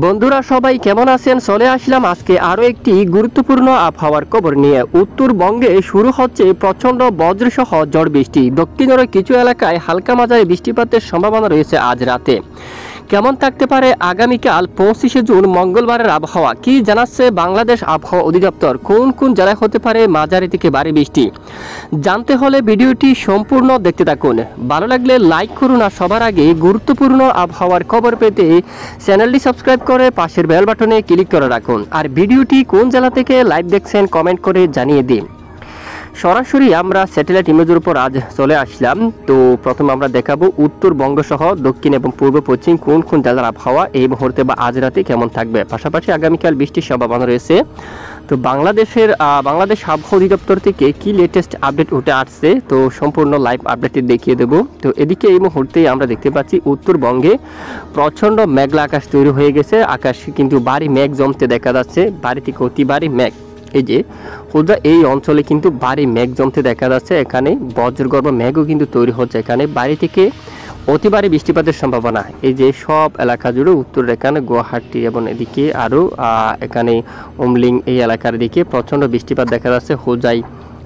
বন্ধুরা সবাই কেমন আছেন? চলে আসলাম আজকে আরও একটি গুরুত্বপূর্ণ আবহাওয়ার খবর নিয়ে। উত্তরবঙ্গে শুরু হচ্ছে প্রচণ্ড বজ্রসহ ঝড় বৃষ্টি। দক্ষিণের কিছু এলাকায় হালকা মাঝারি বৃষ্টিপাতের সম্ভাবনা রয়েছে আজ রাতে। কেমন থাকতে পারে আগামীকাল 25শে জুন মঙ্গলবারের আবহাওয়া? কি জানাচ্ছে বাংলাদেশ আবহাওয়া অধিদপ্তর? কোন কোন জেলায় হতে পারে মাঝারি থেকে ভারী বৃষ্টি? জানতে হলে ভিডিওটি সম্পূর্ণ দেখতে থাকুন। ভালো লাগলে লাইক করুন, আর সবার আগে গুরুত্বপূর্ণ আবহাওয়ার খবর পেতে চ্যানেলটি সাবস্ক্রাইব করে পাশের বেল বাটনে ক্লিক করে রাখুন। আর ভিডিওটি কোন জেলা থেকে লাইভ দেখছেন কমেন্ট করে জানিয়ে দিন। সরাসরি আমরা স্যাটেলাইট ইমেজের উপর আজ চলে আসলাম। তো প্রথমে আমরা দেখাবো উত্তরবঙ্গ সহ দক্ষিণ এবং পূর্ব পশ্চিম কোন কোন জেলার আবহাওয়া এই মুহূর্তে বা আজ রাতে কেমন থাকবে। পাশাপাশি আগামীকাল বৃষ্টির সম্ভাবনা রয়েছে। তো বাংলাদেশ আবহাওয়া অধিদপ্তর থেকে কি লেটেস্ট আপডেট উঠে আসছে, তো সম্পূর্ণ লাইভ আপডেটটি দেখিয়ে দেবো। তো এদিকে এই মুহূর্তে আমরা দেখতে পাচ্ছি উত্তরবঙ্গে প্রচণ্ড মেঘলা আকাশ তৈরি হয়ে গেছে। আকাশ কিন্তু ভারী মেঘ জমতে দেখা যাচ্ছে, ভারী থেকে অতি ভারী মেঘ। এই যে খুদা এই অঞ্চলে কিন্তু ভারী মেঘ জমতে দেখা যাচ্ছে। এখানে বজ্রগর্ভ মেঘও কিন্তু তৈরি হচ্ছে। এখানে ভারী থেকে অতি ভারী বৃষ্টিপাতের সম্ভাবনা এই যে সব এলাকা জুড়ে, উত্তর এখানে গুয়াহাটি এবং এদিকে আরও এখানে উমলিং এই এলাকার দিকে প্রচণ্ড বৃষ্টিপাত দেখা যাচ্ছে। হোজাই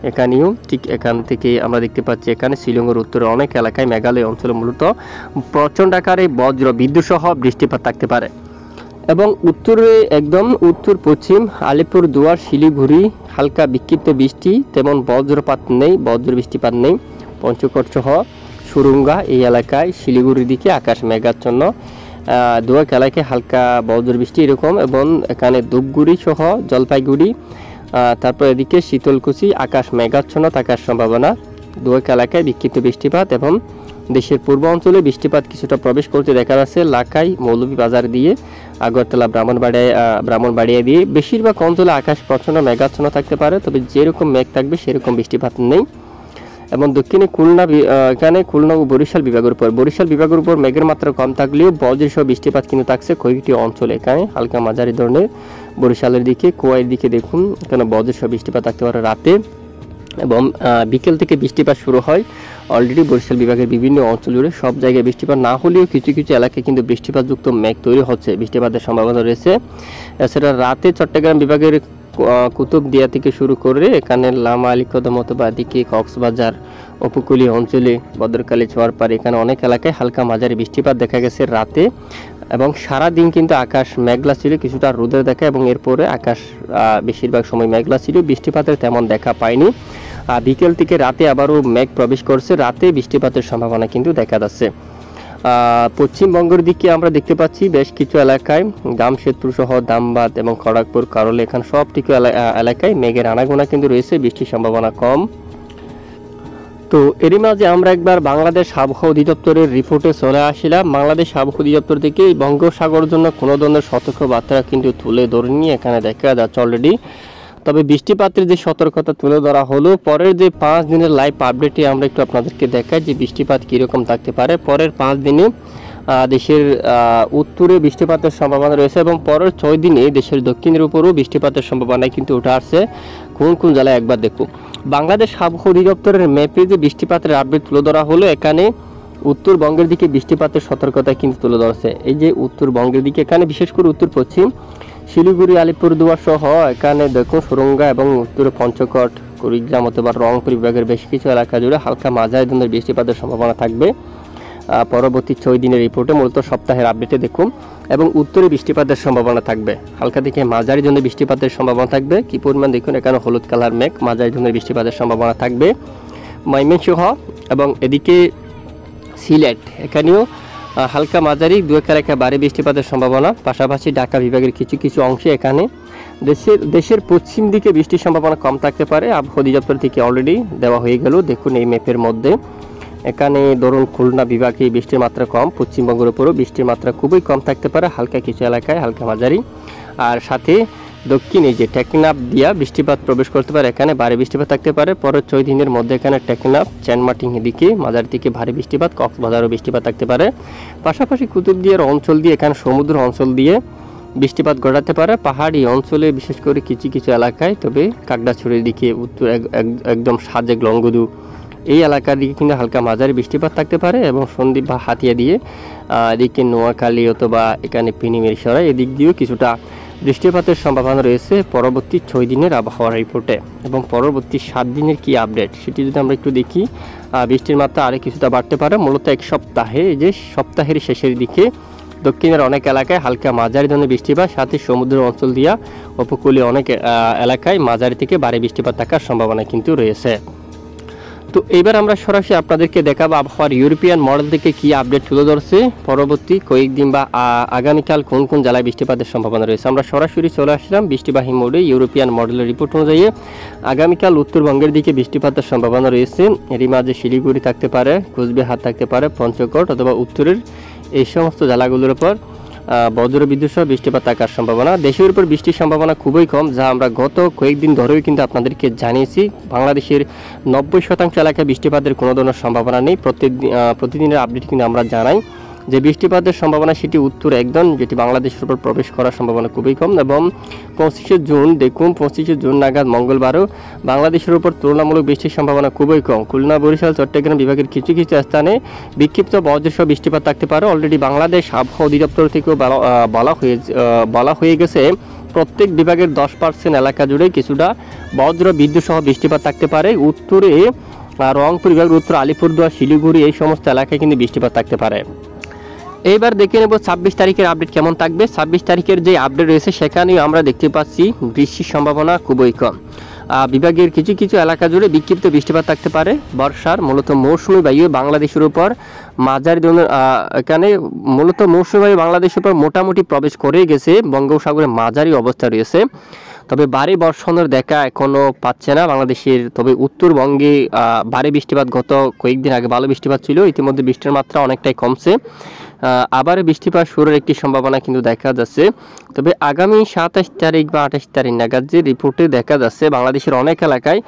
এখানেও ঠিক এখান থেকে আমরা দেখতে পাচ্ছি এখানে শিলংয়ের উত্তরে অনেক এলাকায় মেঘালয় অঞ্চলে মূলত প্রচণ্ড আকারে বজ্র বিদ্যুৎ সহ বৃষ্টিপাত থাকতে পারে। এবং উত্তরে একদম উত্তর পশ্চিম আলিপুরদুয়ার শিলিগুড়ি হালকা বিক্ষিপ্ত বৃষ্টি, তেমন বজ্রপাত নেই, বজ্র বৃষ্টিপাত নেই। পঞ্চকোট সহ সুরুঙ্গা এই এলাকায় শিলিগুড়ির দিকে আকাশ মেঘাচ্ছন্ন, দুয়াক এলাকায় হালকা বজ্র বৃষ্টি এরকম। এবং এখানে ধূপগুড়ি সহ জলপাইগুড়ি, তারপর এদিকে শীতলকুচি আকাশ মেঘাচ্ছন্ন থাকার সম্ভাবনা। দুয়াক এলাকায় বিক্ষিপ্ত বৃষ্টিপাত এবং দেশের পূর্ব অঞ্চলে বৃষ্টিপাত কিছুটা প্রবেশ করতে দেখা যাচ্ছে। লাখাই মৌলভীবাজার দিয়ে আগরতলা ব্রাহ্মণবাড়িয়া দিয়ে বেশিরভাগ অঞ্চলে আকাশ প্রচণ্ড মেঘাচ্ছন্ন থাকতে পারে, তবে যেরকম মেঘ থাকবে সেরকম বৃষ্টিপাত নেই। এবং দক্ষিণে এখানে খুলনা ও বরিশাল বিভাগের উপর মেঘের মাত্রা কম থাকলেও বজ্রসহ বৃষ্টিপাত কিন্তু থাকছে কয়েকটি অঞ্চলে। এখানে হালকা মাঝারি ধরনের বরিশালের দিকে কোয়াইয়ের দিকে দেখুন এখানে বজ্রসহ বৃষ্টিপাত থাকতে পারে রাতে। এবং বিকেল থেকে বৃষ্টিপাত শুরু হয়। অলরেডি বরিশাল বিভাগের বিভিন্ন অঞ্চল জুড়ে সব জায়গায় বৃষ্টিপাত না হলেও কিছু কিছু এলাকায় কিন্তু বৃষ্টিপাতযুক্ত মেঘ তৈরি হচ্ছে, বৃষ্টিপাতের সম্ভাবনা রয়েছে। এছাড়া রাতে চট্টগ্রাম বিভাগের কুতুবদিয়া থেকে শুরু করে এখানে লামা আলীকদম অথবা এদিকে কক্সবাজার উপকূলীয় অঞ্চলে ভদ্রকালী চোয়ারপাড় এখানে অনেক এলাকায় হালকা মাঝারি বৃষ্টিপাত দেখা গেছে রাতে। এবং সারাদিন কিন্তু আকাশ মেঘলা ছিল, কিছুটা রোদের দেখা, এবং এরপরে আকাশ বেশিরভাগ সময় মেঘলা ছিল, বৃষ্টিপাতের তেমন দেখা পায়নি। বিকেল থেকে রাতে আবারও মেঘ প্রবেশ করছে, রাতে বৃষ্টিপাতের সম্ভাবনা কিন্তু দেখা যাচ্ছে। পশ্চিমবঙ্গের দিকে আমরা দেখতে পাচ্ছি বেশ কিছু এলাকায় জামশেদপুর সহ ধামবাদ এবং খড়গপুর কারলে এখানে সবটিকে এলাকায় মেঘের আনাগোনা কিন্তু রয়েছে, বৃষ্টির সম্ভাবনা কম। তো এরই মাঝে আমরা একবার বাংলাদেশ আবহাওয়া অধিদপ্তরের রিপোর্টে চলে আসলাম। বাংলাদেশ আবহাওয়া অধিদপ্তর থেকে বঙ্গোপসাগরের জন্য কোনো ধরনের সতর্ক বার্তা কিন্তু তুলে ধরেনি, এখানে দেখা যাচ্ছে অলরেডি। তবে বৃষ্টিপাতের যে সতর্কতা তুলে ধরা হলো, পরের যে 5 দিনের লাইভ আপডেটে আমরা একটু আপনাদেরকে দেখাই যে বৃষ্টিপাত কীরকম থাকতে পারে। পরের 5 দিনে দেশের উত্তরে বৃষ্টিপাতের সম্ভাবনা রয়েছে, এবং পরের 6 দিনে দেশের দক্ষিণের উপরও বৃষ্টিপাতের সম্ভাবনা কিন্তু উঠে আসছে। কোন কোন জেলায় একবার দেখুন। বাংলাদেশ আবহাওয়া অধিদপ্তরের ম্যাপে যে বৃষ্টিপাতের আপডেট তুলে ধরা হলো, এখানে উত্তরবঙ্গের দিকে বৃষ্টিপাতের সতর্কতা কিন্তু তুলে ধরছে। এই যে উত্তরবঙ্গের দিকে এখানে বিশেষ করে উত্তর পশ্চিম শিলিগুড়ি আলিপুরদুয়ার সহ এখানে দেখুন সুরঙ্গা এবং উত্তরে পঞ্চকোট কুড়িগ্রাম অথবা রংপুর বিভাগের বেশ কিছু এলাকা জুড়ে হালকা মাঝারি ধরনের বৃষ্টিপাতের সম্ভাবনা থাকবে পরবর্তী 6 দিনের রিপোর্টে, মূলত সপ্তাহের আপডেটে দেখুন। এবং উত্তরে বৃষ্টিপাতের সম্ভাবনা থাকবে, হালকা থেকে মাঝারি ধরনের বৃষ্টিপাতের সম্ভাবনা থাকবে। কি পরিমাণ দেখুন, এখানে হলুদ কালার মেঘ, মাঝারি ধরনের বৃষ্টিপাতের সম্ভাবনা থাকবে ময়মনসিংহ এবং এদিকে সিলেট এখানেও হালকা মাঝারি দুয়েক এলাকায় ভারী বৃষ্টিপাতের সম্ভাবনা। পাশাপাশি ঢাকা বিভাগের কিছু কিছু অংশে এখানে দেশের পশ্চিম দিকে বৃষ্টির সম্ভাবনা কম থাকতে পারে। আবহাওয়া অধিদপ্তর থেকে অলরেডি দেওয়া হয়ে গেল, দেখুন এই ম্যাপের মধ্যে। এখানে ধরুন খুলনা বিভাগে বৃষ্টির মাত্রা কম, পশ্চিমবঙ্গের উপরও বৃষ্টির মাত্রা খুবই কম থাকতে পারে, হালকা কিছু এলাকায় হালকা মাঝারি। আর সাথে দক্ষিণে যে টেকনাফ দিয়া বৃষ্টিপাত প্রবেশ করতে পারে, এখানে ভারী বৃষ্টিপাত থাকতে পারে পরের 6 দিনের মধ্যে। এখানে টেকনাফ চেনমাটিং এদিকে মাঝারি থেকে ভারী বৃষ্টিপাত, কক্সবাজারও বৃষ্টিপাত থাকতে পারে। পাশাপাশি কুতুবদিয়ার অঞ্চল দিয়ে এখানে সমুদ্র অঞ্চল দিয়ে বৃষ্টিপাত ঘটাতে পারে, পাহাড়ি অঞ্চলে বিশেষ করে কিছু কিছু এলাকায়। তবে কাকড়াছড়ির দিকে উত্তর একদম সাজেক লংগদু এই এলাকার দিকে কিন্তু হালকা মাঝারি বৃষ্টিপাত থাকতে পারে এবং সন্দ্বীপ বা হাতিয়া দিয়ে এদিকে নোয়াখালী অথবা এখানে পিনিমিরসরা এদিক দিয়েও কিছুটা বৃষ্টিপাতের সম্ভাবনা রয়েছে পরবর্তী 6 দিনের আবহাওয়ার রিপোর্টে। এবং পরবর্তী 7 দিনের কি আপডেট সেটি যদি আমরা একটু দেখি, বৃষ্টির মাত্রা আরও কিছুটা বাড়তে পারে। মূলত এক সপ্তাহে, যে সপ্তাহের শেষের দিকে দক্ষিণের অনেক এলাকায় হালকা মাঝারি ধরনের বৃষ্টিপাত, সাথে সমুদ্র অঞ্চল দিয়া উপকূলীয় অনেক এলাকায় মাঝারি থেকে ভারী বৃষ্টিপাত থাকার সম্ভাবনা কিন্তু রয়েছে। তো এবার আমরা সরাসরি আপনাদেরকে দেখাবো আবহাওয়ার ইউরোপিয়ান মডেল থেকে কি আপডেট তুলে ধরছে, পরবর্তী কয়েকদিন বা আগামীকাল কোন কোন জেলায় বৃষ্টিপাতের সম্ভাবনা রয়েছে। আমরা সরাসরি চলে আসলাম বৃষ্টিবাহী মোডে। ইউরোপিয়ান মডেলের রিপোর্ট অনুযায়ী আগামীকাল উত্তরবঙ্গের দিকে বৃষ্টিপাতের সম্ভাবনা রয়েছে। এরই মাঝে শিলিগুড়ি থাকতে পারে, কোচবিহার থাকতে পারে, পঞ্চগড় অথবা উত্তরের এই সমস্ত জেলাগুলোর উপর বজ্রবিদ্যুৎ সহ বৃষ্টিপাত থাকার সম্ভাবনা। দেশের উপর বৃষ্টির সম্ভাবনা খুবই কম, যা আমরা গত কয়েকদিন ধরেও কিন্তু আপনাদেরকে জানিয়েছি। বাংলাদেশের 90% এলাকায় বৃষ্টিপাতের কোনো ধরনের সম্ভাবনা নেই। প্রতিদিনের আপডেট কিন্তু আমরা জানাই যে বৃষ্টিপাতের সম্ভাবনা সেটি উত্তর একদম, যেটি বাংলাদেশের উপর প্রবেশ করার সম্ভাবনা খুবই কম। এবং 25শে জুন দেখুন, 25শে জুন নাগাদ মঙ্গলবারও বাংলাদেশের উপর তুলনামূলক বৃষ্টির সম্ভাবনা খুবই কম। খুলনা, বরিশাল, চট্টগ্রাম বিভাগের কিছু কিছু স্থানে বিক্ষিপ্ত বজ্রসহ বৃষ্টিপাত থাকতে পারে। অলরেডি বাংলাদেশ আবহাওয়া অধিদপ্তর থেকেও বলা হয়ে গেছে প্রত্যেক বিভাগের 10% এলাকা জুড়ে কিছুটা বজ্র বিদ্যুৎ সহ বৃষ্টিপাত থাকতে পারে। উত্তরে রংপুর বিভাগের উত্তর আলিপুরদুয়ার, শিলিগুড়ি এই সমস্ত এলাকায় কিন্তু বৃষ্টিপাত থাকতে পারে। এইবার দেখে নেব 26 তারিখের আপডেট কেমন থাকবে। 26 তারিখের যে আপডেট রয়েছে সেখানেও আমরা দেখতে পাচ্ছি বৃষ্টির সম্ভাবনা খুবই কম। বিভাগের কিছু কিছু এলাকা জুড়ে বিক্ষিপ্ত বৃষ্টিপাত থাকতে পারে। বর্ষার মূলত মৌসুমী বায়ু বাংলাদেশের উপর মাঝারি ধরনের এখানে মূলত মৌসুমী বায়ু বাংলাদেশের উপর মোটামুটি প্রবেশ করে গেছে, বঙ্গোপসাগরে মাঝারি অবস্থা রয়েছে। তবে ভারী বর্ষণের দেখা এখনও পাচ্ছে না বাংলাদেশের। তবে উত্তরবঙ্গে ভারী বৃষ্টিপাত গত কয়েকদিন আগে ভালো বৃষ্টিপাত ছিল, ইতিমধ্যে বৃষ্টির মাত্রা অনেকটাই কমছে। আবার বৃষ্টিপাত শুরুর একটি সম্ভাবনা কিন্তু দেখা যাচ্ছে। তবে আগামী 27 তারিখ বা 28 তারিখ নাগাদ যে রিপোর্টে দেখা যাচ্ছে বাংলাদেশের অনেক এলাকায়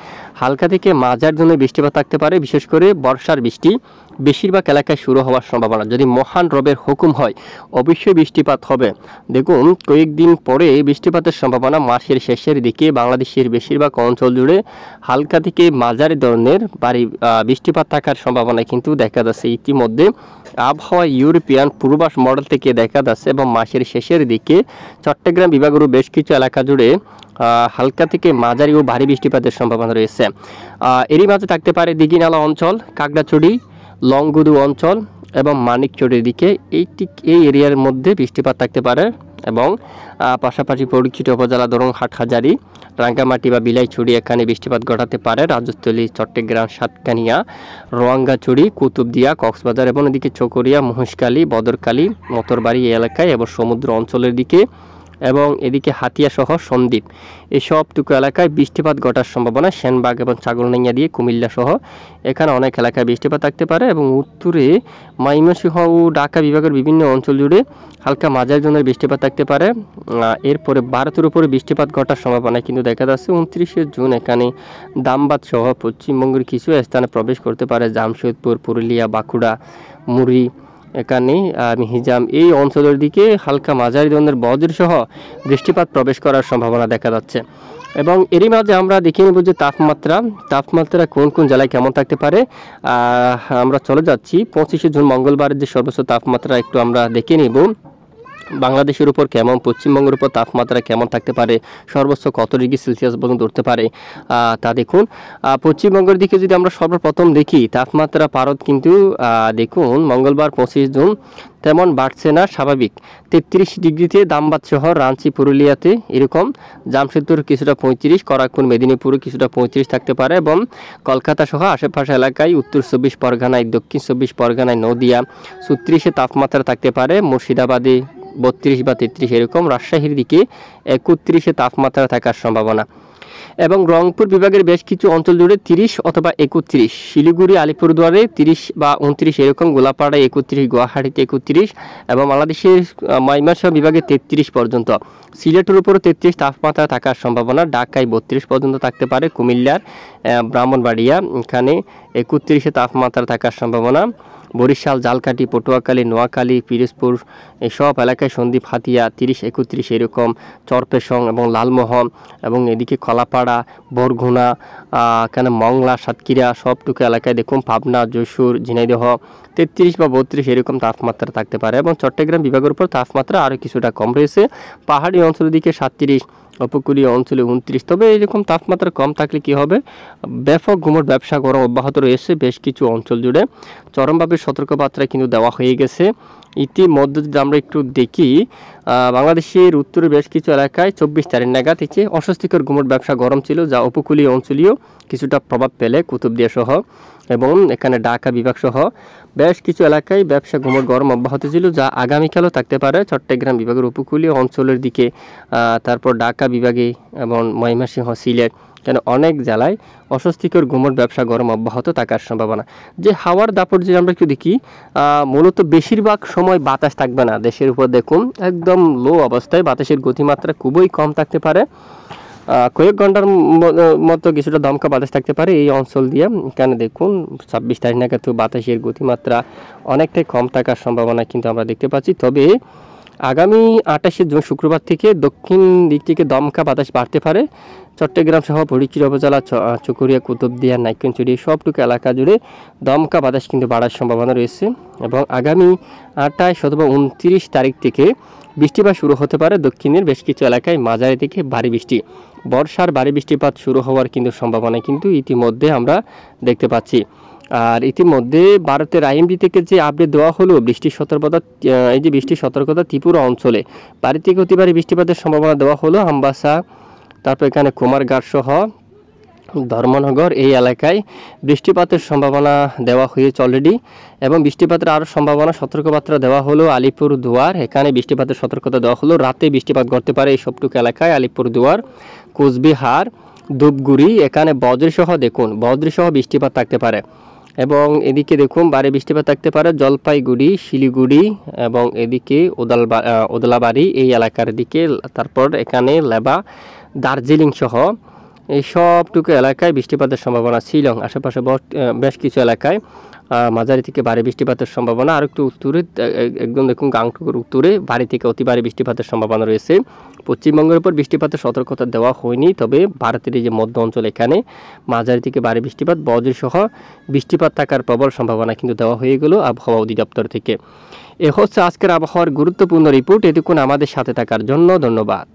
হালকা থেকে মাঝারি ধরনের বৃষ্টিপাত থাকতে পারে। বিশেষ করে বর্ষার বৃষ্টি বেশিরভাগ এলাকায় শুরু হওয়ার সম্ভাবনা। যদি মহান রবের হুকুম হয় অবশ্যই বৃষ্টিপাত হবে। দেখুন কয়েকদিন পরে বৃষ্টিপাতের সম্ভাবনা মাসের শেষের দিকে বাংলাদেশের বেশিরভাগ অঞ্চল জুড়ে হালকা থেকে মাঝারি ধরনের ভারী বৃষ্টিপাত থাকার সম্ভাবনা কিন্তু দেখা যাচ্ছে। ইতিমধ্যে আবহাওয়া ইউরোপিয়ান পূর্বাভাস মডেল থেকে দেখা যাচ্ছে এবং মাসের শেষের দিকে চট্টগ্রাম বিভাগেরও বেশ কিছু এলাকা জুড়ে হালকা থেকে মাঝারি ও ভারী বৃষ্টিপাতের সম্ভাবনা রয়েছে। এরই মাঝে থাকতে পারে দিঘিনালা অঞ্চল, কাকড়াছড়ি, লংগুদু অঞ্চল এবং মানিকচরের দিকে এই এরিয়ার মধ্যে বৃষ্টিপাত থাকতে পারে। এবং পাশাপাশি পরিচিত উপজেলা দরং, হাটহাজারী, রাঙ্গামাটি বা বিলাইছড়ি এখানে বৃষ্টিপাত ঘটাতে পারে। রাজস্থলী, চট্টগ্রাম, সাতকানিয়া, রোয়াঙ্গাছড়ি, কুতুবদিয়া, কক্সবাজার এবং এদিকে চকরিয়া, মহেশখালী, বদরখালী, মতরবাড়ি এই এলাকায় এবং সমুদ্র অঞ্চলের দিকে এবং এদিকে হাতিয়া সহ সন্দ্বীপ এসবটুকু এলাকায় বৃষ্টিপাত ঘটার সম্ভাবনা। সেনবাগ এবং ছাগলনাইয়া দিয়ে কুমিল্লা সহ এখানে অনেক এলাকায় বৃষ্টিপাত থাকতে পারে। এবং উত্তরে ময়মনসিংহ ও ঢাকা বিভাগের বিভিন্ন অঞ্চল জুড়ে হালকা মাঝারি ধরনের বৃষ্টিপাত থাকতে পারে। এরপরে ভারতের উপরে বৃষ্টিপাত ঘটার সম্ভাবনা কিন্তু দেখা যাচ্ছে। 29শে জুন এখানে দামবাদ সহ পশ্চিমবঙ্গের কিছু স্থানে প্রবেশ করতে পারে। জামশেদপুর, পুরুলিয়া, বাঁকুড়া, মুড়ি এখানে হিজাম এই অঞ্চলের দিকে হালকা মাঝারি ধরনের বজ্রসহ বৃষ্টিপাত প্রবেশ করার সম্ভাবনা দেখা যাচ্ছে। এবং এরই মাঝে আমরা দেখে নেব যে তাপমাত্রা কোন কোন জেলায় কেমন থাকতে পারে। আমরা চলে যাচ্ছি 25শে জুন মঙ্গলবারের যে সর্বোচ্চ তাপমাত্রা একটু আমরা দেখে নেব। বাংলাদেশের উপর কেমন, পশ্চিমবঙ্গের উপর তাপমাত্রা কেমন থাকতে পারে, সর্বোচ্চ কত ডিগ্রি সেলসিয়াস পর্যন্ত উঠতে পারে তা দেখুন। পশ্চিমবঙ্গের দিকে যদি আমরা সর্বপ্রথম দেখি তাপমাত্রা পারদ কিন্তু দেখুন মঙ্গলবার 25 জুন তেমন বাড়ছে না, স্বাভাবিক 33 ডিগ্রিতে দামবাদ শহর, রাঁচি, পুরুলিয়াতে এরকম, জামশেদপুর কিছুটা 35, করাকুন, মেদিনীপুরে কিছুটা 35 থাকতে পারে। এবং কলকাতা সহ আশেপাশে এলাকায় উত্তর 24 পরগনায়, দক্ষিণ 24 পরগনায়, নদিয়া 36-এ তাপমাত্রা থাকতে পারে, মুর্শিদাবাদে 32 বা 33 এরকম, রাজশাহীর দিকে 31-এ তাপমাত্রা থাকার সম্ভাবনা। এবং রংপুর বিভাগের বেশ কিছু অঞ্চল জুড়ে 30 অথবা 31, শিলিগুড়ি, আলিপুরদুয়ারে 30 বা 29 এরকম, গোলাপাড়ায় 31, গুয়াহাটিতে 31 এবং বাংলাদেশের ময়মনসিংহ বিভাগে 33 পর্যন্ত। সিলেটের উপরও 33 তাপমাত্রা থাকার সম্ভাবনা। ঢাকায় 32 পর্যন্ত থাকতে পারে। কুমিল্লার ব্রাহ্মণবাড়িয়া এখানে 31-এ তাপমাত্রা থাকার সম্ভাবনা। বরিশাল, জালকাঠি, পটুয়াখালী, নোয়াখালী, পিরোজপুর এসব এলাকায় সন্দ্বীপ, হাতিয়া 30, 31 এরকম, চরপেশং এবং লালমোহন এবং এদিকে কলা কলাপাড়া, বরগুনা, এখানে মংলা, সাতক্ষীরা সবটুকু এলাকায় দেখুন, পাবনা, যশোর, ঝিনাইদহ 33 বা 32 এরকম তাপমাত্রা থাকতে পারে এবং চট্টগ্রাম বিভাগের উপর তাপমাত্রা আরও কিছুটা কম রয়েছে। পাহাড়ি অঞ্চলের দিকে 37, উপকূলীয় অঞ্চলে 29। তবে এরকম তাপমাত্রা কম থাকলে কি হবে, ব্যাপক গুমট ব্যবসা গরম অব্যাহত রয়েছে বেশ কিছু অঞ্চল জুড়ে। চরমভাবে সতর্কবার্তা কিন্তু দেওয়া হয়ে গেছে। ইতিমধ্যে যদি আমরা একটু দেখি, বাংলাদেশের উত্তরের বেশ কিছু এলাকায় 24 তারিখ নাগাদ থেকে অস্বস্তিকর গুমট ব্যবসা গরম ছিল, যা উপকূলীয় অঞ্চলীয় কিছুটা প্রভাব পেলে কুতুবদিয়া সহ এবং এখানে ঢাকা বিভাগ সহ বেশ কিছু এলাকায় ব্যবসা গুমট গরম অব্যাহত ছিল, যা আগামীকালও থাকতে পারে চট্টগ্রাম বিভাগের উপকূলীয় অঞ্চলের দিকে, তারপর ঢাকা বিভাগে এবং ময়মনসিংহ, সিলেট, কেন অনেক জেলায় অস্বস্তিকর গুমট ব্যবসা গরম অব্যাহত থাকার সম্ভাবনা। যে হাওয়ার দাপট যদি আমরা একটু দেখি, মূলত বেশিরভাগ সময় বাতাস থাকবে না দেশের উপর, দেখুন একদম লো অবস্থায়, বাতাসের গতিমাত্রা খুবই কম থাকতে পারে, কয়েক ঘন্টার মতো কিছুটা দমকা বাতাস থাকতে পারে এই অঞ্চল দিয়ে। এখানে দেখুন 26 তারিখ নাগাদ বাতাসের গতিমাত্রা অনেকটাই কম থাকার সম্ভাবনা কিন্তু আমরা দেখতে পাচ্ছি। তবে আগামী 28শে জুন শুক্রবার থেকে দক্ষিণ দিক থেকে দমকা বাতাস বাড়তে পারে। চট্টগ্রাম সহ ফটিকছড়ি উপজেলা, চকরিয়া, কুতুবদিয়া, নাইক্ষ্যংছড়ি সবটুকু এলাকা জুড়ে দমকা বাতাস কিন্তু বাড়ার সম্ভাবনা রয়েছে এবং আগামী 28 অথবা 29 তারিখ থেকে বৃষ্টিপাত শুরু হতে পারে দক্ষিণের বেশ কিছু এলাকায় মাঝারি থেকে ভারী বৃষ্টি। বর্ষার ভারী বৃষ্টিপাত শুরু হওয়ার কিন্তু সম্ভাবনা কিন্তু ইতিমধ্যে আমরা দেখতে পাচ্ছি। আর ইতিমধ্যে ভারতের আইএমডি থেকে যে আপডেট দেওয়া হলো বৃষ্টির সতর্কতা, এই যে বৃষ্টির সতর্কতা ত্রিপুরা অঞ্চলে ভারী থেকে অতি ভারী বৃষ্টিপাতের সম্ভাবনা দেওয়া হলো আমবাসা, তারপর এখানে কুমারঘাট সহ ধর্মনগর এই এলাকায় বৃষ্টিপাতের সম্ভাবনা দেওয়া হয়েছে অলরেডি এবং বৃষ্টিপাতের আরও সম্ভাবনা সতর্কবার্তা দেওয়া হলো আলিপুরদুয়ার, এখানে বৃষ্টিপাতের সতর্কতা দেওয়া হলো, রাতে বৃষ্টিপাত ঘটতে পারে এই সবটুকু এলাকায়, আলিপুরদুয়ার, কোচবিহার, ধূপগুড়ি, এখানে বজ্রসহ দেখুন বজ্রসহ বৃষ্টিপাত থাকতে পারে এবং এদিকে দেখুন ভারী বৃষ্টিপাত থাকতে পারে জলপাইগুড়ি, শিলিগুড়ি এবং এদিকে ওদলাবাড়ি এই এলাকার দিকে, তারপর এখানে লেবা, দার্জিলিং সহ এই সবটুকু এলাকায় বৃষ্টিপাতের সম্ভাবনা। শিলং আশেপাশে বেশ কিছু এলাকায় মাঝারি থেকে ভারী বৃষ্টিপাতের সম্ভাবনা। আর একটু উত্তরে একদম দেখুন গাংটুকুর উত্তরে ভারী থেকে অতি ভারী বৃষ্টিপাতের সম্ভাবনা রয়েছে। পশ্চিমবঙ্গের উপর বৃষ্টিপাতের সতর্কতা দেওয়া হয়নি, তবে ভারতের এই যে মধ্য অঞ্চল এখানে মাঝারি থেকে ভারী বৃষ্টিপাত, বজ্রসহ বৃষ্টিপাত থাকার প্রবল সম্ভাবনা কিন্তু দেওয়া হয়ে গেল আবহাওয়া অধিদপ্তর থেকে। এ হচ্ছে আজকের আবহাওয়ার গুরুত্বপূর্ণ রিপোর্ট। এতক্ষণ আমাদের সাথে থাকার জন্য ধন্যবাদ।